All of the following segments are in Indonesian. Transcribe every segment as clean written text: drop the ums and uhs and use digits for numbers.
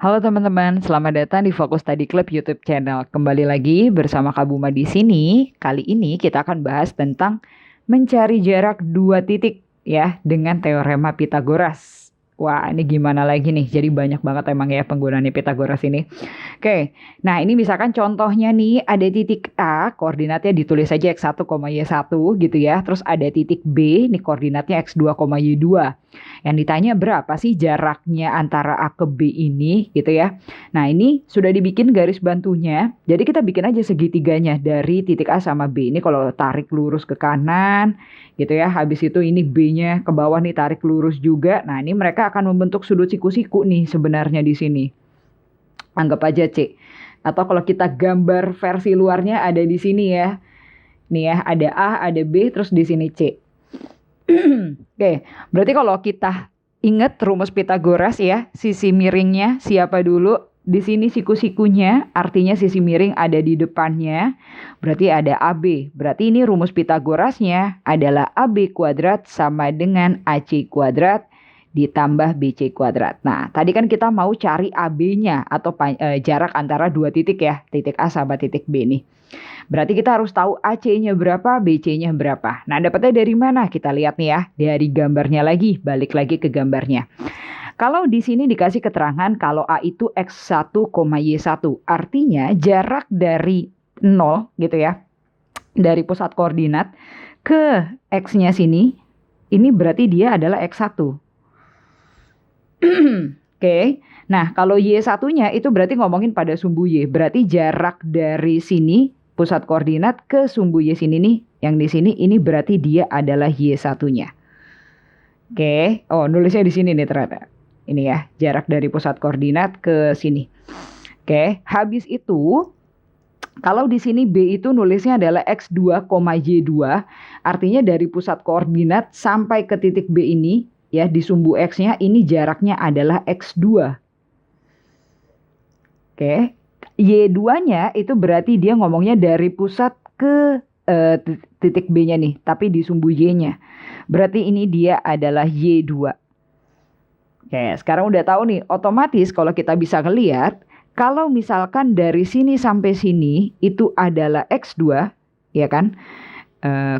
Halo teman-teman, selamat datang di Fokus Study Club YouTube channel. Kembali lagi bersama Kak Buma di sini. Kali ini kita akan bahas tentang mencari jarak dua titik ya dengan teorema Pitagoras. Wah, ini gimana lagi nih? Jadi banyak banget emang ya penggunaan Pitagoras ini. Oke, nah ini misalkan contohnya nih ada titik A, koordinatnya ditulis saja x1, y1 gitu ya. Terus ada titik B, ini koordinatnya x2, y2. Yang ditanya berapa sih jaraknya antara A ke B ini gitu ya. Nah ini sudah dibikin garis bantunya. Jadi kita bikin aja segitiganya dari titik A sama B. Ini kalau tarik lurus ke kanan gitu ya. Habis itu ini B-nya ke bawah nih tarik lurus juga. Nah ini mereka akan membentuk sudut siku-siku nih sebenarnya di sini. Anggap aja C. Atau kalau kita gambar versi luarnya ada di sini ya. Nih ya ada A, ada B, terus di sini C. Oke, berarti kalau kita ingat rumus Pitagoras ya, sisi miringnya siapa dulu? Di sini siku-sikunya, artinya sisi miring ada di depannya, berarti ada AB. Berarti ini rumus Pitagorasnya adalah AB kuadrat sama dengan AC kuadrat ditambah BC kuadrat. Nah, tadi kan kita mau cari AB-nya atau jarak antara dua titik ya, titik A sama titik B nih. Berarti kita harus tahu AC-nya berapa, BC-nya berapa. Nah, dapatnya dari mana? Kita lihat nih ya, dari gambarnya lagi, balik lagi ke gambarnya. Kalau di sini dikasih keterangan kalau A itu X1, Y1, artinya jarak dari 0 gitu ya, dari pusat koordinat ke X-nya sini, ini berarti dia adalah X1. Oke, nah kalau Y1-nya itu berarti ngomongin pada sumbu Y, berarti jarak dari sini pusat koordinat ke sumbu Y sini nih, yang di sini ini berarti dia adalah Y1-nya. Oke, oh nulisnya di sini nih ternyata. Ini ya, jarak dari pusat koordinat ke sini. Oke, habis itu kalau di sini B itu nulisnya adalah X2, Y2, artinya dari pusat koordinat sampai ke titik B ini ya di sumbu X-nya ini jaraknya adalah X2. Oke. Y2-nya itu berarti dia ngomongnya dari pusat ke titik B-nya nih, tapi di sumbu Y-nya. Berarti ini dia adalah Y2. Oke, sekarang udah tahu nih, otomatis kalau kita bisa ngelihat, kalau misalkan dari sini sampai sini itu adalah X2, ya kan?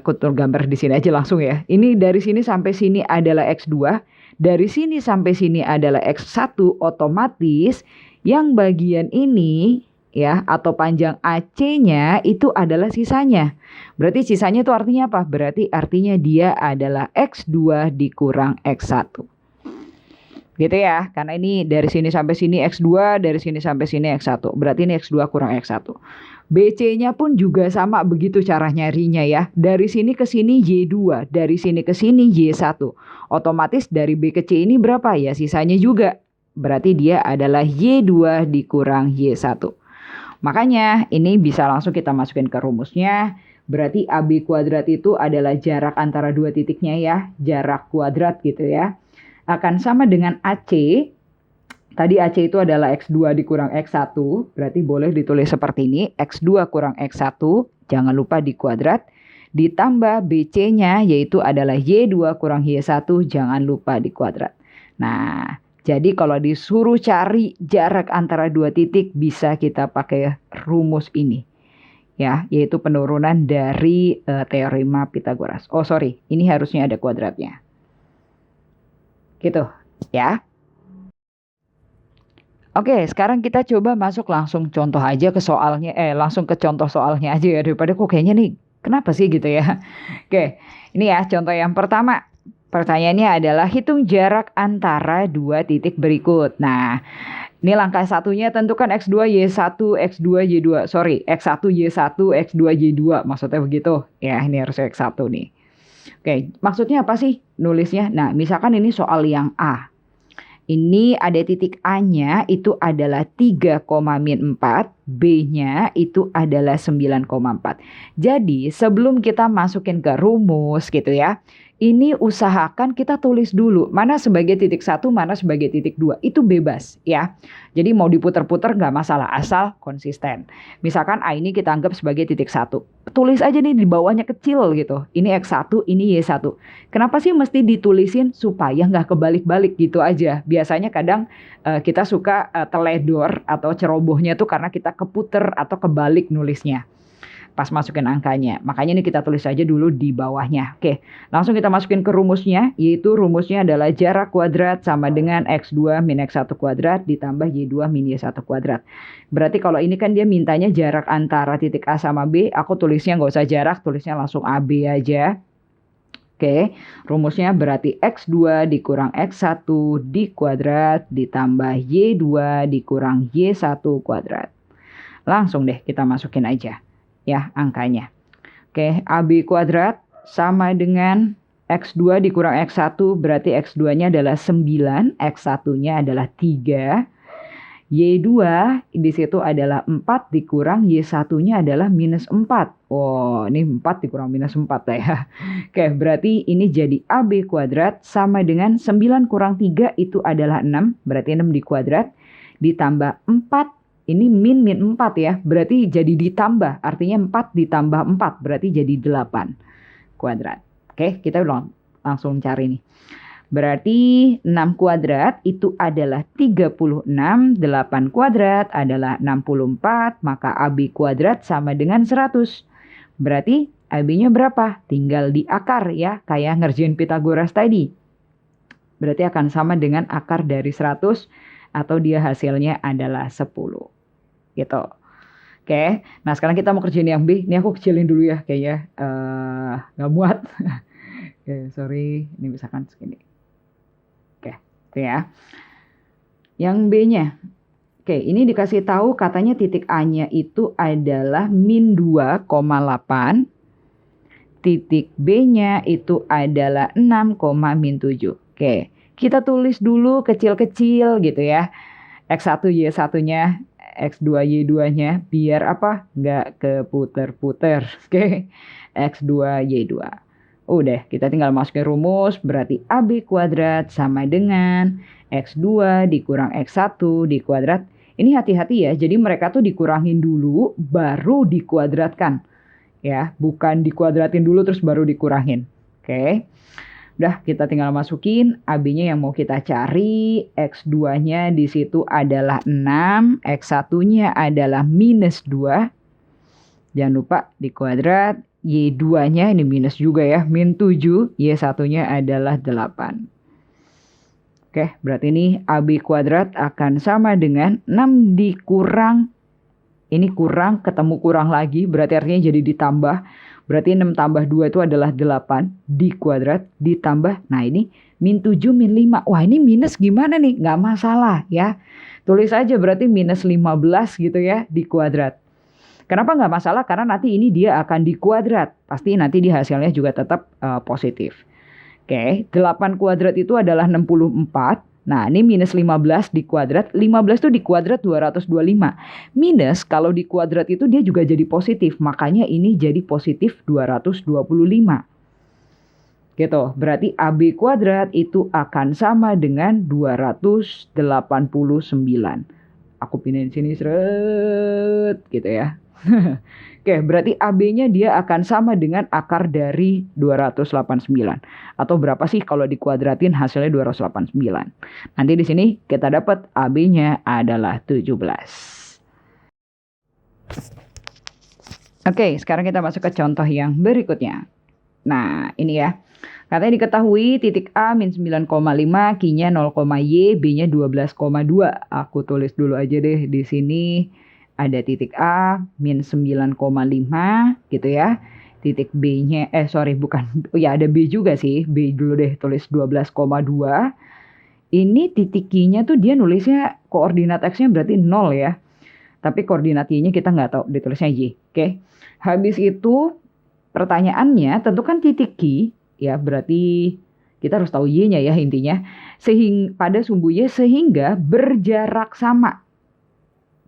Aku gambar di sini aja langsung ya. Ini dari sini sampai sini adalah X2, dari sini sampai sini adalah X1, otomatis yang bagian ini ya atau panjang AC-nya itu adalah sisanya. Berarti sisanya itu artinya apa? Berarti artinya dia adalah X2 dikurang X1. Gitu ya, karena ini dari sini sampai sini X2, dari sini sampai sini X1. Berarti ini X2 kurang X1. BC-nya pun juga sama begitu cara nyarinya ya. Dari sini ke sini Y2, dari sini ke sini Y1. Otomatis dari B ke C ini berapa ya? Sisanya juga. Berarti dia adalah Y2 dikurang Y1. Makanya ini bisa langsung kita masukin ke rumusnya. Berarti AB kuadrat itu adalah jarak antara dua titiknya ya. Jarak kuadrat gitu ya. Akan sama dengan AC. Tadi AC itu adalah X2 dikurang X1. Berarti boleh ditulis seperti ini. X2 kurang X1. Jangan lupa dikuadrat. Ditambah BC-nya yaitu adalah Y2 kurang Y1. Jangan lupa dikuadrat. Nah, jadi kalau disuruh cari jarak antara dua titik bisa kita pakai rumus ini. Ya, yaitu penurunan dari teorema Pitagoras. Oh sorry, ini harusnya ada kuadratnya. Gitu ya. Oke, sekarang kita coba masuk langsung contoh aja ke soalnya. Langsung ke contoh soalnya aja ya. Daripada kok kayaknya nih, kenapa sih gitu ya. Oke, ini ya contoh yang pertama. Pertanyaannya adalah hitung jarak antara dua titik berikut. Nah, ini langkah satunya tentukan X2, Y1, X2, Y2. Sorry, X1, Y1, X2, Y2. Maksudnya begitu. Ya, ini harus X1 nih. Oke, maksudnya apa sih nulisnya? Nah, misalkan ini soal yang A. Ini ada titik A-nya itu adalah 3,-4 B-nya itu adalah 9,4. Jadi sebelum kita masukin ke rumus gitu ya, ini usahakan kita tulis dulu mana sebagai titik 1, mana sebagai titik 2. Itu bebas ya. Jadi mau diputer-puter nggak masalah, asal konsisten. Misalkan A ini kita anggap sebagai titik 1. Tulis aja nih di bawahnya kecil gitu. Ini X1, ini Y1. Kenapa sih mesti ditulisin? Supaya nggak kebalik-balik gitu aja. Biasanya kadang kita suka teledor atau cerobohnya tuh karena kita keputer atau kebalik nulisnya pas masukin angkanya. Makanya ini kita tulis aja dulu di bawahnya. Oke, langsung kita masukin ke rumusnya, yaitu rumusnya adalah jarak kuadrat sama dengan X2 min X1 kuadrat ditambah Y2 min Y1 kuadrat. Berarti kalau ini kan dia mintanya jarak antara titik A sama B, aku tulisnya nggak usah jarak, tulisnya langsung AB aja. Oke, rumusnya berarti X2 dikurang X1 dikuadrat ditambah Y2 dikurang Y1 kuadrat. Langsung deh kita masukin aja ya angkanya. Oke, AB kuadrat sama dengan X2 dikurang X1 berarti X2-nya adalah 9, X1-nya adalah 3. Y2 di situ adalah 4 dikurang Y1-nya adalah minus 4. Oh, ini 4 dikurang minus 4 ya. Oke, berarti ini jadi AB kuadrat sama dengan 9 kurang 3 itu adalah 6. Berarti 6 dikuadrat ditambah 4. Ini min 4 ya, berarti jadi ditambah, artinya 4 ditambah 4, berarti jadi 8 kuadrat. Oke, kita langsung cari nih. Berarti 6 kuadrat itu adalah 36, 8 kuadrat adalah 64, maka AB kuadrat sama dengan 100. Berarti AB-nya berapa? Tinggal di akar ya, kayak ngerjain Pitagoras tadi. Berarti akan sama dengan akar dari 100 atau dia hasilnya adalah 10. Gitu. Oke, nah sekarang kita mau kerjain yang B. Ini aku kecilin dulu ya kayaknya nggak muat. Oke, sorry, ini misalkan segini. Oke, itu ya. Yang B-nya. Oke, ini dikasih tahu katanya titik A-nya itu adalah min 2,8. Titik B-nya itu adalah 6, min 7. Oke, kita tulis dulu kecil-kecil gitu ya. X1 Y1-nya, X2 Y2-nya biar apa? Nggak keputer-puter. Oke. X2 Y2. Udah, kita tinggal masukin rumus. Berarti AB kuadrat sama dengan X2 dikurang X1 dikuadrat. Ini hati-hati ya. Jadi mereka tuh dikurangin dulu baru dikuadratkan. Ya, bukan dikuadratin dulu terus baru dikurangin. Oke. Udah, kita tinggal masukin AB-nya yang mau kita cari. X2-nya di situ adalah 6. X1-nya adalah minus 2. Jangan lupa dikuadrat. Y2-nya ini minus juga ya. Min 7. Y1-nya adalah 8. Oke, berarti ini AB kuadrat akan sama dengan 6 dikurang. Ini kurang, ketemu kurang lagi. Berarti artinya jadi ditambah. Berarti 6 tambah 2 itu adalah 8 dikuadrat ditambah. Nah ini min 7 min 5. Wah ini minus gimana nih? Nggak masalah ya. Tulis aja berarti minus 15 gitu ya dikuadrat. Kenapa nggak masalah? Karena nanti ini dia akan dikuadrat. Pasti nanti di hasilnya juga tetap positif. Oke, 8 kuadrat itu adalah 64. Nah, ini minus 15 dikuadrat. 15 itu dikuadrat 225. Minus kalau dikuadrat itu dia juga jadi positif. Makanya ini jadi positif 225. Gitu. Berarti AB kuadrat itu akan sama dengan 289. Aku pindahin sini seret gitu ya. Oke, berarti AB-nya dia akan sama dengan akar dari 289. Atau berapa sih kalau dikuadratin hasilnya 289. Nanti di sini kita dapat AB-nya adalah 17. Oke, sekarang kita masuk ke contoh yang berikutnya. Nah, ini ya. Katanya diketahui titik A min 9,5, Q-nya 0,Y, B-nya 12,2. Aku tulis dulu aja deh di sini. Ada titik A min 9,5 gitu ya. Titik B-nya, bukan. Oh ya ada B juga sih. B dulu deh tulis 12,2. Ini titik Q-nya tuh dia nulisnya koordinat X-nya berarti 0 ya. Tapi koordinat Y-nya kita nggak tahu. Ditulisnya Y. Oke. Habis itu pertanyaannya tentukan titik Q. Ya berarti kita harus tahu Y-nya ya intinya. Pada sumbu Y sehingga berjarak sama.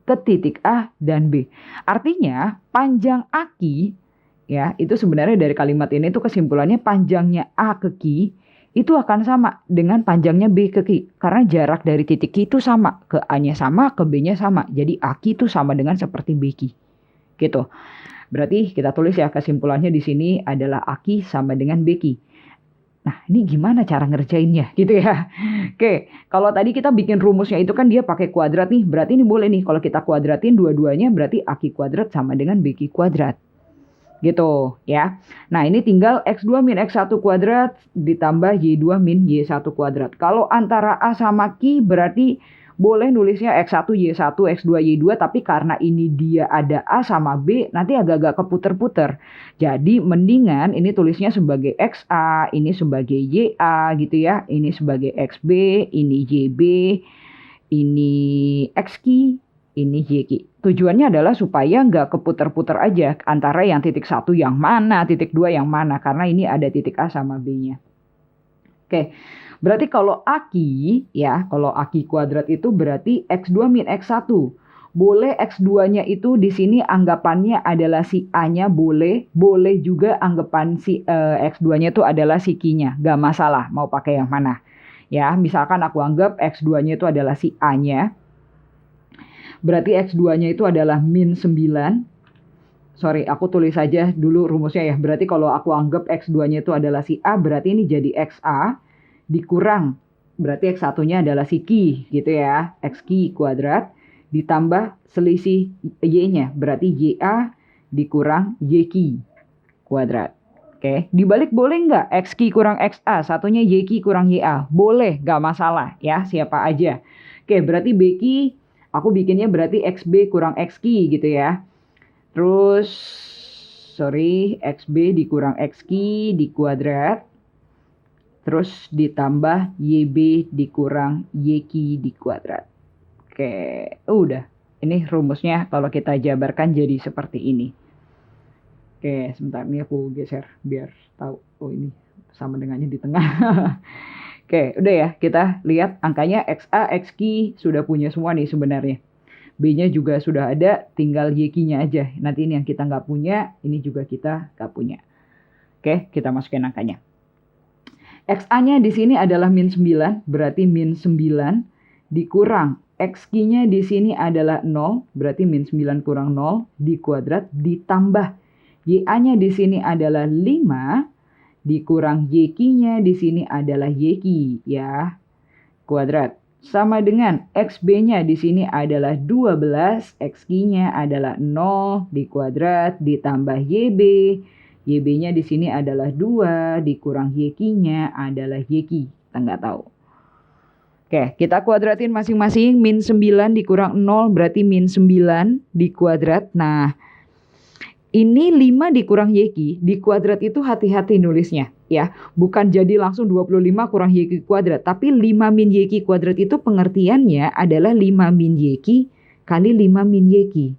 ke titik A dan B. Artinya panjang AQ ya, itu sebenarnya dari kalimat ini tuh kesimpulannya panjangnya A ke Q itu akan sama dengan panjangnya B ke Q. Karena jarak dari titik Q itu sama, ke A-nya sama, ke B-nya sama. Jadi AQ itu sama dengan seperti BQ. Gitu. Berarti kita tulis ya kesimpulannya di sini adalah AQ sama dengan BQ. Nah, ini gimana cara ngerjainnya gitu ya. Oke, kalau tadi kita bikin rumusnya itu kan dia pakai kuadrat nih. Berarti ini boleh nih kalau kita kuadratin dua-duanya berarti AQ kuadrat sama dengan BQ kuadrat. Gitu ya. Nah, ini tinggal X2 min X1 kuadrat ditambah Y2 min Y1 kuadrat. Kalau antara A sama Q berarti boleh nulisnya X1 Y1 X2 Y2, tapi karena ini dia ada A sama B nanti agak-agak keputer-puter. Jadi mendingan ini tulisnya sebagai XA, ini sebagai YA gitu ya. Ini sebagai XB, ini YB, ini XQ, ini YQ. Tujuannya adalah supaya nggak keputer-puter aja antara yang titik 1 yang mana, titik 2 yang mana. Karena ini ada titik A sama B-nya. Oke, berarti kalau AQ ya, kalau AQ kuadrat itu berarti X2 min X1. Boleh X2-nya itu di sini anggapannya adalah si A-nya boleh juga anggapan si X2-nya itu adalah si Q-nya. Gak masalah mau pakai yang mana. Ya, misalkan aku anggap X2-nya itu adalah si A-nya. Berarti X2-nya itu adalah min 9. Sorry, aku tulis saja dulu rumusnya ya. Berarti kalau aku anggap X2-nya itu adalah si A, berarti ini jadi XA dikurang. Berarti X1-nya adalah si Q gitu ya. XQ kuadrat ditambah selisih Y-nya. Berarti YA dikurang YQ kuadrat. Oke, dibalik boleh nggak? XQ kurang XA, satunya YQ kurang YA. Boleh, nggak masalah ya, siapa aja. Oke, berarti BQ, aku bikinnya berarti XB kurang XQ gitu ya. Terus, XB dikurang XQ dikuadrat. Terus ditambah YB dikurang YQ dikuadrat. Oke, udah. Ini rumusnya kalau kita jabarkan jadi seperti ini. Oke, sebentar ini aku geser biar tahu. Oh, ini sama dengannya di tengah. Oke, udah ya. Kita lihat angkanya XA, XQ sudah punya semua nih sebenarnya. B-nya juga sudah ada, tinggal YQ-nya aja. Nanti ini yang kita nggak punya, ini juga kita nggak punya. Oke, kita masukin angkanya. XA-nya di sini adalah min 9, berarti min 9 dikurang XQ-nya di sini adalah 0, berarti min 9 kurang 0 dikuadrat ditambah YA-nya di sini adalah 5 dikurang YQ-nya di sini adalah YQ ya, kuadrat. Sama dengan XB-nya di sini adalah 12, XQ-nya adalah 0 dikuadrat ditambah YB. YB-nya di sini adalah 2 dikurang YQ-nya adalah YQ. Kita nggak tahu. Oke, kita kuadratin masing-masing. Min 9 dikurang 0 berarti min 9 dikuadrat. Nah, ini 5 dikurang YQ. Di kuadrat itu hati-hati nulisnya ya. Bukan jadi langsung 25 kurang YQ kuadrat. Tapi 5 min YQ kuadrat itu pengertiannya adalah 5 min YQ kali 5 min YQ.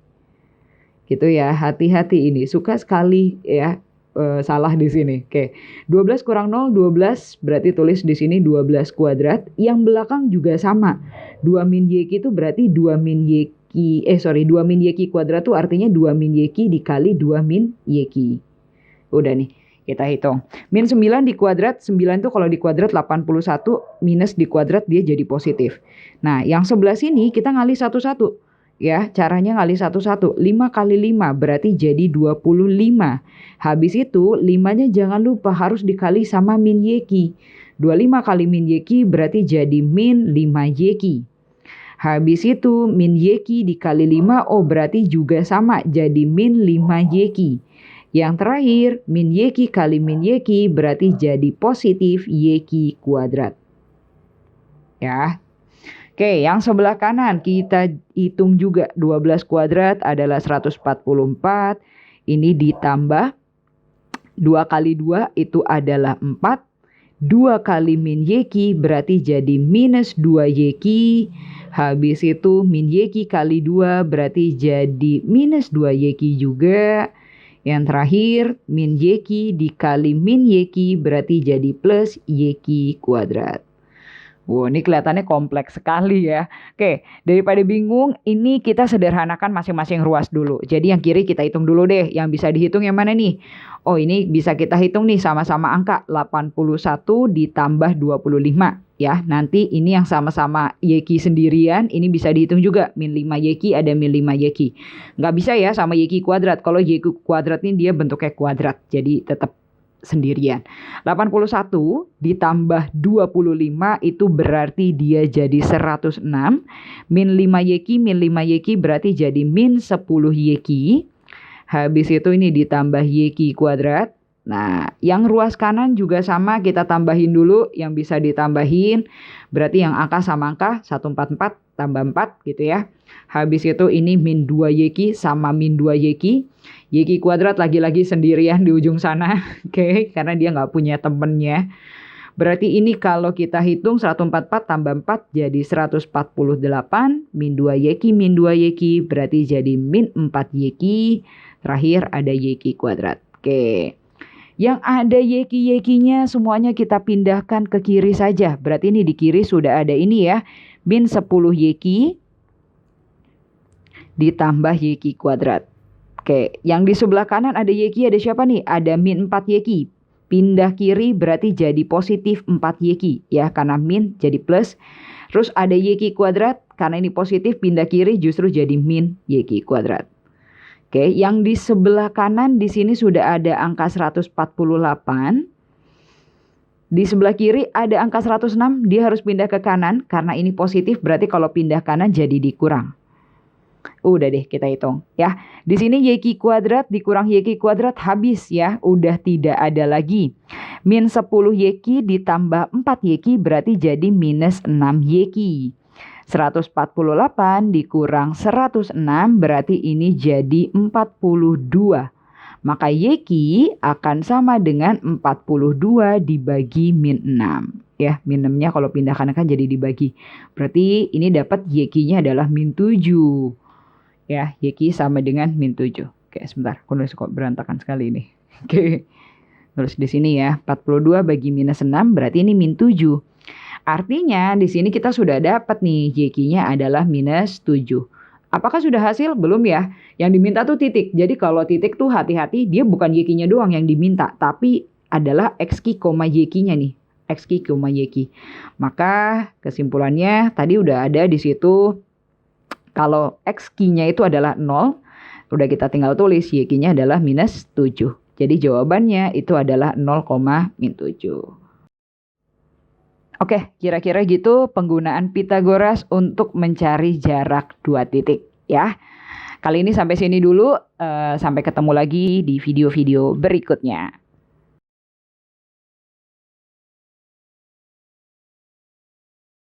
Gitu ya, hati-hati ini. Suka sekali ya. Salah di sini. Oke. 12 kurang 0 12 berarti tulis di sini 12 kuadrat. Yang belakang juga sama. 2 min YQ itu berarti 2 min YQ 2 min YQ kuadrat itu artinya 2 min YQ dikali 2 min YQ. Udah nih, kita hitung. Min 9 dikuadrat, 9 itu kalau dikuadrat 81 minus dikuadrat dia jadi positif. Nah, yang sebelah sini kita ngali satu-satu. Ya, caranya ngali satu-satu. 5 kali 5 berarti jadi 25. Habis itu 5-nya jangan lupa harus dikali sama min YQ. 25 kali min YQ berarti jadi min 5 YQ. Habis itu min YQ dikali 5 berarti juga sama jadi min 5 YQ. Yang terakhir min YQ kali min YQ berarti jadi positif YQ kuadrat. Ya. Oke, yang sebelah kanan kita hitung juga 12 kuadrat adalah 144. Ini ditambah 2 kali 2 itu adalah 4. 2 kali min YQ berarti jadi minus 2 YQ. Habis itu min YQ kali 2 berarti jadi minus 2 YQ juga. Yang terakhir min YQ dikali min YQ berarti jadi plus YQ kuadrat. Wow, ini kelihatannya kompleks sekali ya. Oke, daripada bingung, ini kita sederhanakan masing-masing ruas dulu. Jadi yang kiri kita hitung dulu deh. Yang bisa dihitung yang mana nih? Oh, ini bisa kita hitung nih sama-sama angka 81 ditambah 25 ya. Nanti ini yang sama-sama Yeki sendirian, ini bisa dihitung juga. Min 5 Yeki ada min 5 Yeki. Nggak bisa ya sama Yeki kuadrat. Kalau Yeki kuadrat ini dia bentuknya kuadrat. Jadi tetap sendirian. 81 ditambah 25 itu berarti dia jadi 106. Min 5 Yeki, min 5 Yeki berarti jadi min 10 Yeki. Habis itu ini ditambah Yeki kuadrat. Nah, yang ruas kanan juga sama, kita tambahin dulu yang bisa ditambahin. Berarti yang angka sama angka 144 tambah 4 gitu ya. Habis itu ini min 2 Yeki sama min 2 Yeki. Yeki kuadrat lagi-lagi sendirian di ujung sana. Oke, karena dia nggak punya temennya. Berarti ini kalau kita hitung 144 tambah 4 jadi 148. Min 2 Yeki, min 2 Yeki berarti jadi min 4 Yeki. Terakhir ada Yeki kuadrat. Oke. Yang ada Yeki-Yekinya semuanya kita pindahkan ke kiri saja. Berarti ini di kiri sudah ada ini ya. Min 10 Yeki ditambah Yeki kuadrat. Oke, yang di sebelah kanan ada Yeki, ada siapa nih? Ada min 4 Yeki. Pindah kiri berarti jadi positif 4 Yeki ya, karena min jadi plus. Terus ada Yeki kuadrat, karena ini positif pindah kiri justru jadi min Yeki kuadrat. Oke, yang di sebelah kanan di sini sudah ada angka 148. Di sebelah kiri ada angka 106, dia harus pindah ke kanan karena ini positif, berarti kalau pindah kanan jadi dikurang. Udah deh kita hitung ya. Di sini Yeki kuadrat dikurang Yeki kuadrat habis ya. Udah tidak ada lagi. Min 10 Yeki ditambah 4 Yeki berarti jadi minus 6 Yeki. 148 dikurang 106 berarti ini jadi 42. Maka Yeki akan sama dengan 42 dibagi min 6. Ya, min 6-nya kalau pindah kanan kan jadi dibagi. Berarti ini dapat Yeki-nya adalah min 7. Ya, Yeki sama dengan min 7. Oke, sebentar. Aku nulis kok berantakan sekali ini. Oke. Terus di sini ya, 42 bagi minus 6 berarti ini min 7. Artinya di sini kita sudah dapat nih Yeki-nya adalah minus 7. Apakah sudah hasil? Belum ya. Yang diminta tuh titik. Jadi kalau titik tuh hati-hati, dia bukan Yeki-nya doang yang diminta, tapi adalah XQ, Yeki-nya nih. XQ, Yeki. Maka kesimpulannya tadi udah ada di situ. Kalau XQ-nya itu adalah 0, udah kita tinggal tulis Yeki-nya adalah minus 7. Jadi jawabannya itu adalah 0, min 7. Oke, kira-kira gitu penggunaan Pitagoras untuk mencari jarak 2 titik ya. Kali ini sampai sini dulu, sampai ketemu lagi di video-video berikutnya.